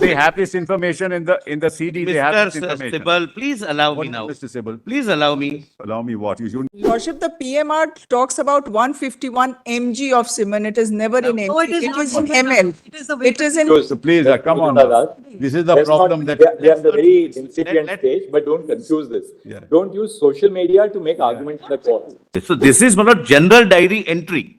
they have this information in the CD. They have this Mr. information. Sibal, please allow me What, now. Mr. Sibal? Please allow me. Allow me what? You shouldn't. Lordship, the PMR talks about 151 mg of semen. It is never in mg. No, it is it not is in semen. ml. It is the weight It is in. So please, come on. now. This is the Let's problem not, that. we are the very let- incipient let- stage, but don't confuse this. Yeah. Don't use social media to make arguments in the court. So this is not general diary entry.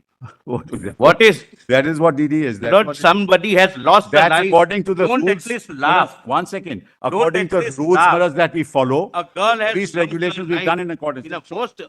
What is that? What is? That is what DD is. That's Not what somebody has lost the That's life. according to the Don't rules. at least laugh. One second. According at to the least rules laugh. that we follow, A girl has these lost her regulations we've life done in accordance. in a most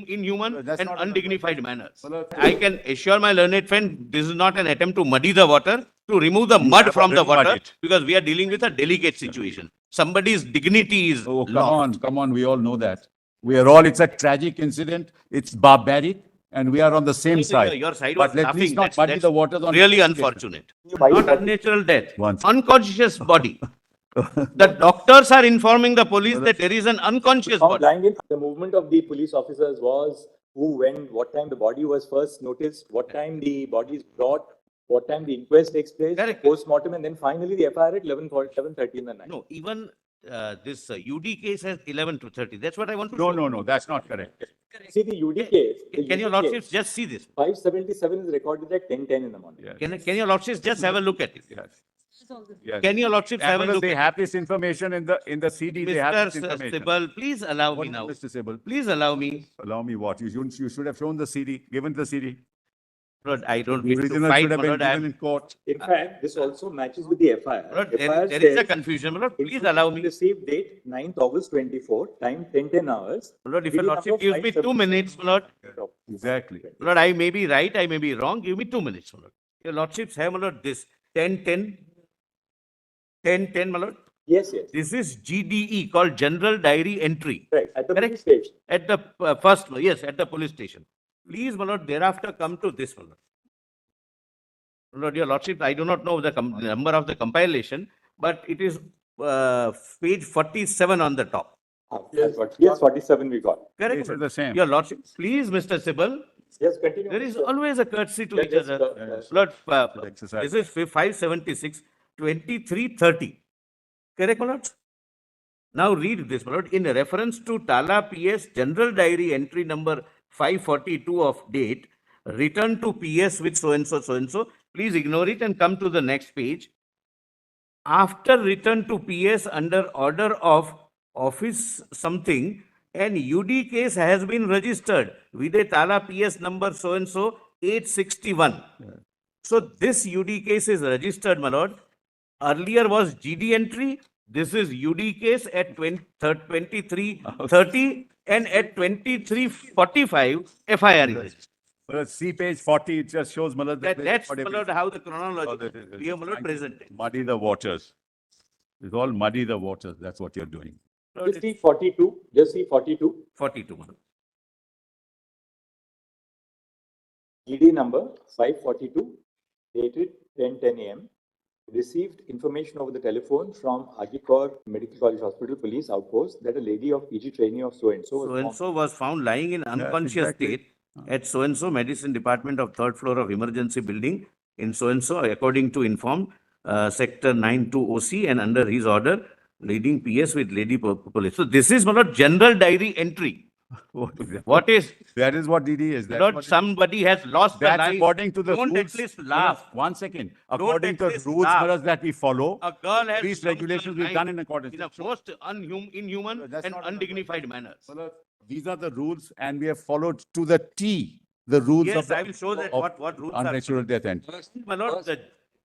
inhuman That's and not- undignified manner. Well, I can assure my learned friend, this is not an attempt to muddy the water, to remove the mud have from the already muddied water, it. because we are dealing with a delicate situation. Somebody's dignity is Oh, come lost. on, come on. We all know that. We are all, it's a tragic incident. It's barbaric and we are on the same side. Your side But was let's laughing. please not That's- muddy that's the waters on. Really this unfortunate. Five Not forty- unnatural death. Once. Unconscious body. The doctors are informing the police that there is an unconscious Found body. lying in the movement of the police officers was who, when, what time the body was first noticed, what time the body is brought, what time the inquest takes place, Correct. postmortem, and then finally the FIR at 11:30 in the night. No, even this UD case has 11 to 30. That's what I want to No, show. no, no, that's not correct. See the UD case. the Can your UD lordships case, just see this? 577 is recorded at 10:10 in the morning. Yes. Can your lordships just have a look at it? Yes. Yes. Can your lordships have a Because look they at have this information in the CD. They have this Mr. information. Sibal, please allow What, me now. Mr. Sibal? Please allow me. Allow me what? You should have shown the CD, given the CD. Lord, I don't wish to Original fight, should have my been lord. I given am- in court. In fact, this also matches with the FIR. Lord, FIR there is a says confusion, my lord. Please allow me. Received date 9th August 24, time 10:10 hours. Lord, if your DD lordship number gives me 2 minutes, my lord. Exactly. Lord, I may be right, I may be wrong. Give me 2 minutes, my lord. Your lordships have, my lord, this 10-10. 10-10, my lord. Yes, yes. This is GDE, called General Diary Entry. Right, at the Correct. police station. At the first floor, yes, at the police station. Please, my lord, thereafter come to this, my lord. My lord, your lordship, I do not know the number of the compilation, but it is page 47 on the top. Yes, 47 we got. Correct? It's the same. Your lordship, please, Mr. Sibal, Yes, continue. there is sir. always a courtesy to Yes, each yes, other. sir. Lord, Exercise. this is 576, 2330. Correct, my lord? Now read this, my lord. In reference to Tala PS General Diary Entry number 542 of date, return to PS with so-and-so, so-and-so. Please ignore it and come to the next page. After return to PS under order of office something, an UD case has been registered with a Tala PS number so-and-so 861. So this UD case is registered, my lord. Earlier was GD entry. This is UD case at 2330 and at 2345 FIR is registered. Well, see page 40, it just shows Malad. That's, my lord, how the chronology we have, my lord, presented. Muddy the waters. It's all muddy the waters. That's what you're doing. Lord, Just see 42, just see 42. 42, my lord. ED number 542, dated 10:10 a.m. Received information over the telephone from mphighcourt Medical College Hospital Police Outpost that a lady of PG trainee of so-and-so was found. So-and-so was found lying in unconscious exactly. state at so-and-so medicine department of third floor of emergency building in so-and-so, according to informed sector 92 OC and under his order, leading PS with lady police. So this is, my lord, general diary entry. What is that? What is? That is what DD is. That's Lord, what it is. somebody has lost the That's life. according to the Don't rules. at least laugh. One second. According at to the least rules laugh. that we follow, A girl has these lost her regulations we've life done in accordance. in a most inhuman That's and not- undignified manner. Malad, these are the rules and we have followed to the T, the rules of Yes, the I will show that of what rules are. unnatural death end. My lord, the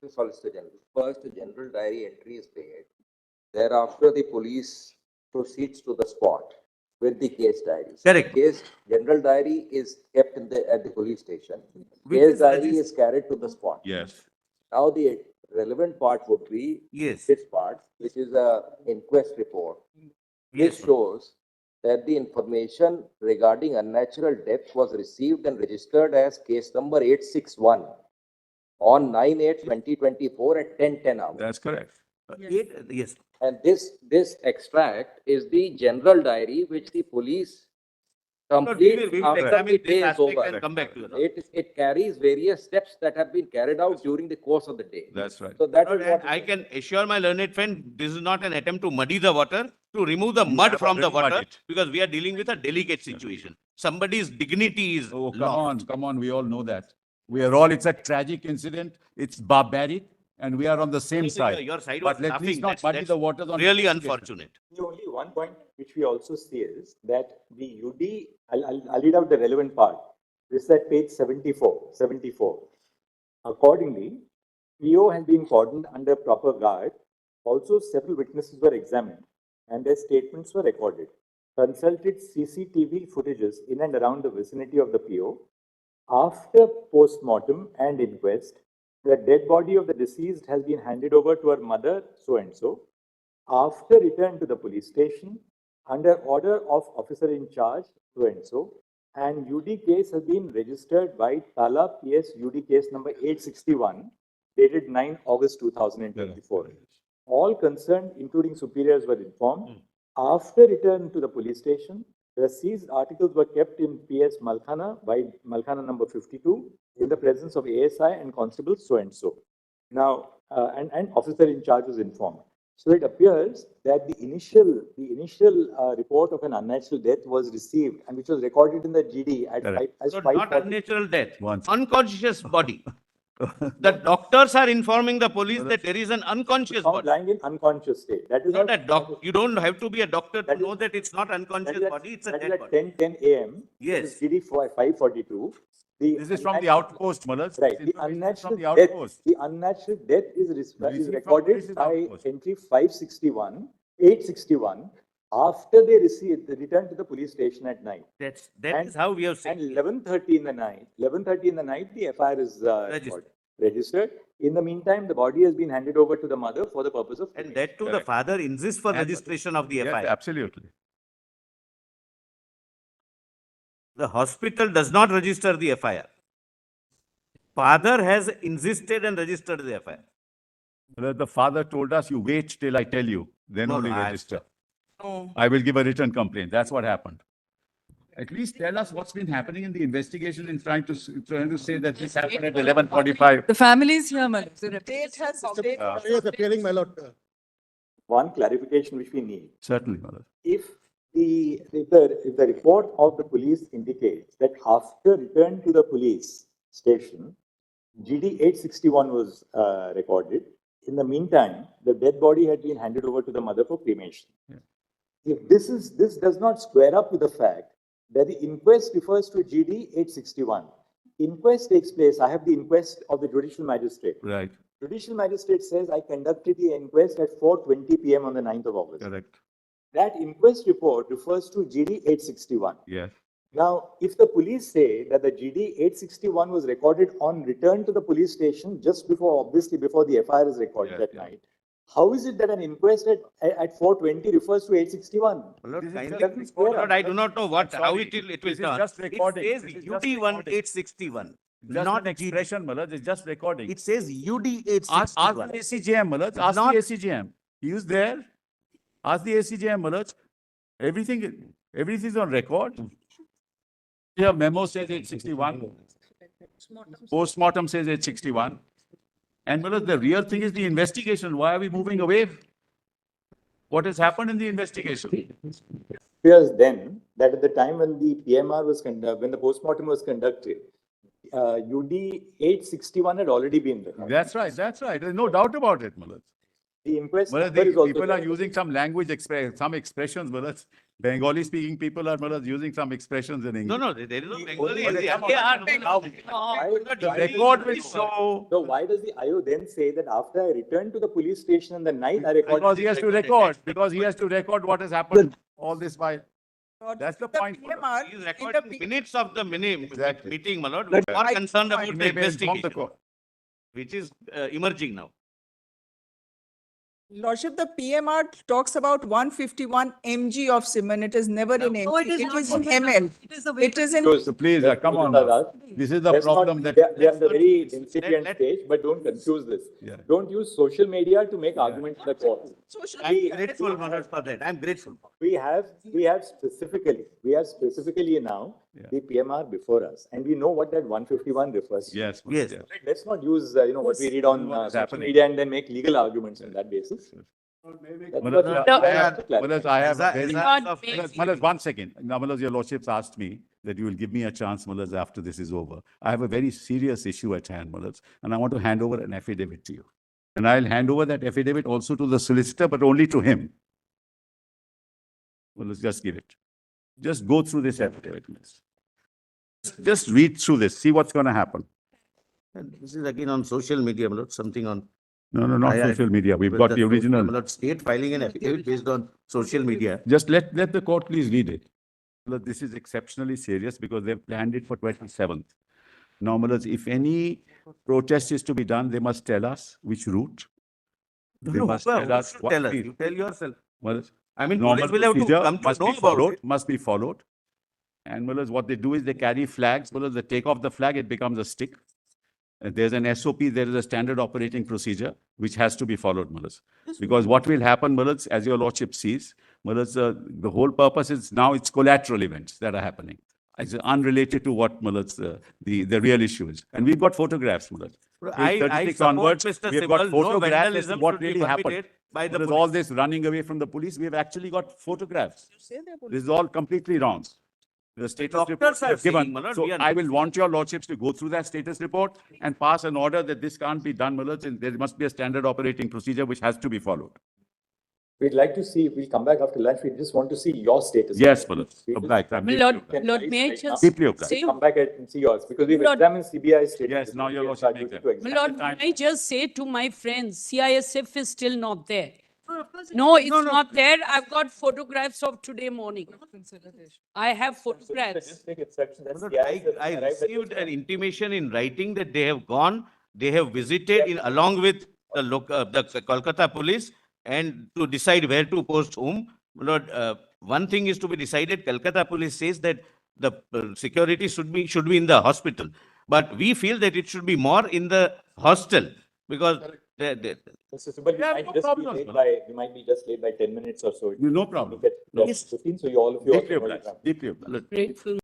To Solicitor General. First, the general diary entry is made. Thereafter, the police proceeds to the spot with the case diaries. Correct. Case, general diary is kept at the police station. Which Case is diary registered- is carried to the spot. Yes. Now, the relevant part would be yes, this part, which is a inquest report. yes, This shows that the information regarding unnatural death was received and registered as case number 861 on 9/8/2024 at 10:10 hours. That's correct. yes. And this extract is the general diary which the police complete we will after the examine day this is over. aspect and come back to you. It carries various steps that have been carried out during the course of the day. That's right. So that Lord, is and what. I can assure my learned friend, this is not an attempt to muddy the water, to remove the You mud have from the already water, muddied. because we are dealing with a delicate situation. Somebody's dignity is Oh, lost. come on, we all know that. We are all, it's a tragic incident, it's barbaric, and we are on the same So your- side. your side But was let's please laughing. not muddy That's the waters on. really investigation. unfortunate. The only one point which we also see is that the UD, I'll read out the relevant part. This is at page 74. Accordingly, PO has been cordoned under proper guard. Also, several witnesses were examined and their statements were recorded. Consulted CCTV footages in and around the vicinity of the PO. After postmortem and inquest, the dead body of the deceased has been handed over to her mother, so and so. After return to the police station, under order of officer in charge, so and so, and UD case has been registered by Tala PS UD case number 861, dated 9 August 2024. All concerned, including superiors, were informed. After return to the police station, the seized articles were kept in PS Malkhana by Malkhana number 52 in the presence of ASI and constable so and so. Now, and officer in charge was informed. So it appears that the initial report of an unnatural death was received and which was recorded in the GD at Correct. as So not 540. unnatural death, Once. unconscious body. The doctors are informing the police that there is an unconscious Found body. lying in unconscious state. That is Not how- you don't have to be a doctor to That is- know that it's not that unconscious is at- body, it's a that is dead at body. 10:10 a.m. Yes. This is GD 542. This is from the outpost, Malaj. Right. This The information is unnatural from the death, outpost. the unnatural death is Received from recorded police's by outpost. entry 861 after they return to the police station at night. That And- is how we have And seen. 11:30 in the night, the FIR is registered. In the meantime, the body has been handed over to the mother for the purpose of. And that too, the Correct. father insists for And- registration of the Yes, FIR. absolutely. The hospital does not register the FIR. Father has insisted and registered the FIR. The father told us, you wait till I tell you, then No, only no, register. No. I will give a written complaint. That's what happened. At least tell us what's been happening in the investigation in trying to say that this happened at 11:45. The family is here, Malak. Date has, Yes, appearing, my lord. One clarification which we need. Certainly, Malaj. If the report of the police indicates that after return to the police station, GD 861 was recorded. In the meantime, the dead body had been handed over to the mother for cremation. Yeah. If this does not square up with the fact that the inquest refers to GD 861. Inquest takes place. I have the inquest of the judicial magistrate. Right, Judicial magistrate says I conducted the inquest at 4:20 p.m. on the 9th of August. correct. That inquest report refers to GD 861. Yes. Now, if the police say that the GD 861 was recorded on return to the police station just before, obviously before the FIR is recorded Yes, that yes. night, how is it that an inquest at 4:20 refers to 861? Lord, This is kindly- just square up. Lord, I do not know what, I'm how sorry. it will This is turn. just recording. It This says is just UD 1 recording. 861, Just not an expression, Malaj. It's just recording. It says UD Ask 861. the ACJM, Malaj. Ask Not- the ACJM. He was there. Ask the ACJM, Malaj. Everything is on record. Here, memo says 861. Postmortem says 861. And Malaj, the real thing is the investigation. Why are we moving away? What has happened in the investigation? Appears then that at the time when the PMR was when the postmortem was conducted, UD 861 had already been there. That's right. There's no doubt about it, Malaj. The inquest Malaj, number is also people are there. using some language, some expressions, Malaj. Bengali speaking people are, Malaj, using some expressions in English. No, there is no Bengali. Only- in the- Yeah, The record will show, So why does the IO then say that after I returned to the police station in the night, I recorded? because he has to record, what has happened all this while. That's the point. PMR, He is in the recording P- minutes of the Exactly. meeting, my lord. We are concerned He about the may inform the investigation, court. which is emerging now. Lordship, the PMR talks about 151 mg of semen. It is never in mg. No, it is It not is in semen. ml. It is the weight. It is in. So please, come on. Let's now. not- This is the let's not- problem that. We are at the very Let- incipient let- stage, but don't confuse this. Yeah. Don't use social media to make arguments in the court. Social I'm media. grateful, Manoj, for that. I'm grateful. We have specifically now Yeah. the PMR before us, and we know what that 151 refers to. Yes. Yes. Right, let's not use, what we read on What is social happening. media and then make legal arguments on that basis. That's what Manoj, I have to clarify. Manoj, I have a very. not of- make- Manoj, 1 second. Now, Manoj, your lordships asked me that you will give me a chance, Manoj, after this is over. I have a very serious issue at hand, Manoj, and I want to hand over an affidavit to you. And I'll hand over that affidavit also to the solicitor, but only to him. Manoj, just give it. Just go through this affidavit, Manoj. Just read through this, see what's going to happen. And this is again on social media, Manoj, something on. No, not I- social media. We've got the original. Manoj, state filing an affidavit based on social media. Just let the court please read it. Look, this is exceptionally serious because they've planned it for 27th. Now, Manoj, if any protest is to be done, they must tell us which route. They No, must who tell us should what tell us? we- You tell yourself. Manoj, I mean, normal police will have to procedure come to must know be about followed, it. must be followed. And Manoj, what they do is they carry flags. Manoj, they take off the flag, it becomes a stick. And there's an SOP, there is a standard operating procedure which has to be followed, Manoj. Because what will happen, Manoj, as your lordship sees, Manoj, the whole purpose is now it's collateral events that are happening. It's unrelated to what, Manoj, the real issue is. And we've got photographs, Manoj. I 36 support onwards, Mr. we've got Sibal. No photographs as to vandalism what should be really happened. permitted by the There's police. all this running away from the police. We've actually got photographs. This is all completely wrong. The status Doctors report are is given. saying, Manoj, So we are- I will want your lordships to go through that status report and pass an order that this can't be done, Manoj, and there must be a standard operating procedure which has to be followed. We'd like to see, we'll come back after lunch, we just want to see your status. Yes, Manoj. We Come just- back. I'm deeply Lord, obliged. Lord, may I Right now. just Deeply obliged. say, Come back and see yours, because we've Lord- examined CBI status. Yes, now your report. lordship We are makes to it. examine. Lord, time- may I just say to my friends, CISF is still not there. No, it's not there. I've got photographs of today morning. I have photographs. Statistic exception, that's Manoj, CIS that I arrived at this received an point. intimation in writing that they have gone, they have visited in along with the the Kolkata police and to decide where to post whom. Lord, one thing is to be decided, Kolkata police says that the security should be in the hospital. But we feel that it should be more in the hostel because Mr. Sibal, Yeah, no problem, we might be just late by 10 minutes or so. No problem. Look at 15, so you all of you. Deeply also know obliged. you have- Deeply obliged. Grateful.